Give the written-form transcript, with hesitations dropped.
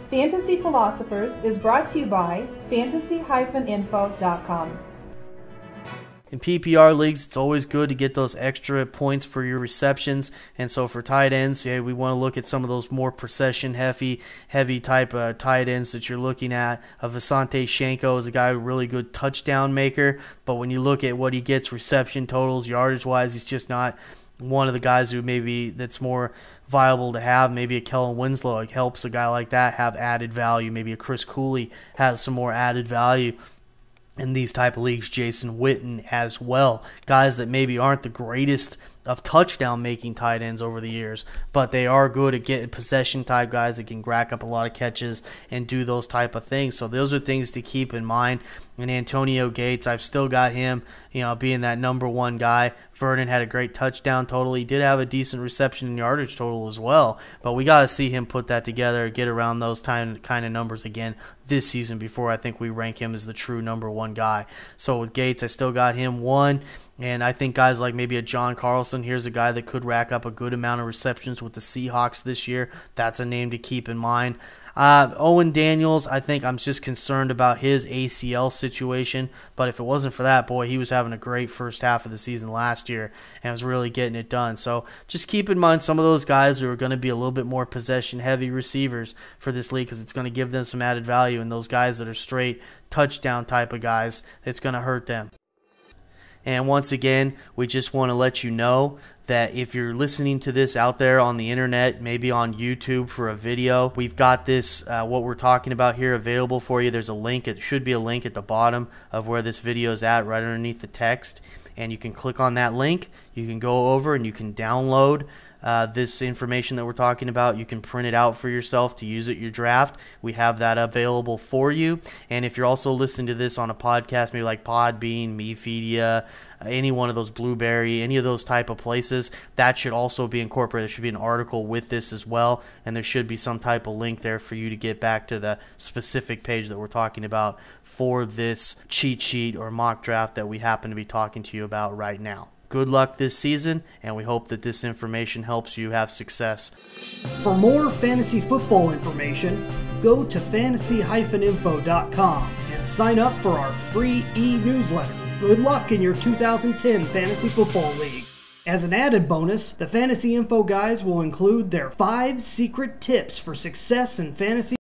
Fantasy Philosophers is brought to you by fantasy-info.com. In PPR leagues, it's always good to get those extra points for your receptions. And so for tight ends, yeah, we want to look at some of those more procession heavy type of tight ends that you're looking at. Visante Shenko is a guy, really good touchdown maker. But when you look at what he gets reception totals, yardage-wise, he's just not one of the guys who maybe that's more viable to have. Maybe a Kellen Winslow, it helps a guy like that have added value. Maybe a Chris Cooley has some more added value. In these type of leagues, Jason Witten as well. Guys that maybe aren't the greatest of touchdown-making tight ends over the years, but they are good at getting possession-type guys that can rack up a lot of catches and do those type of things. So those are things to keep in mind. And Antonio Gates, I've still got him, being that number one guy. Vernon had a great touchdown total. He did have a decent reception and yardage total as well, but we got to see him put that together, get around those kind of numbers again this season before I think we rank him as the true number one guy. So with Gates, I still got him one. And I think guys like maybe a John Carlson, here's a guy that could rack up a good amount of receptions with the Seahawks this year. That's a name to keep in mind. Owen Daniels, I think I'm just concerned about his ACL situation. But if it wasn't for that, boy, he was having a great first half of the season last year and was really getting it done. So just keep in mind some of those guys who are going to be a little bit more possession-heavy receivers for this league because it's going to give them some added value. And those guys that are straight touchdown type of guys, it's going to hurt them. And once again, we just want to let you know that if you're listening to this out there on the internet, maybe on YouTube for a video, we've got this, what we're talking about here, available for you. There's a link. It should be a link at the bottom of where this video is at, right underneath the text. And you can click on that link. You can go over and you can download this information that we're talking about. You can print it out for yourself to use at your draft. We have that available for you. And if you're also listening to this on a podcast, maybe like Podbean, Mepedia, any one of those, Blueberry, any of those type of places, that should also be incorporated. There should be an article with this as well, and there should be some type of link there for you to get back to the specific page that we're talking about for this cheat sheet or mock draft that we happen to be talking to you about right now. Good luck this season, and we hope that this information helps you have success. For more fantasy football information, go to fantasy-info.com and sign up for our free e-newsletter. Good luck in your 2010 Fantasy Football League. As an added bonus, the Fantasy Info guys will include their 5 secret tips for success in fantasy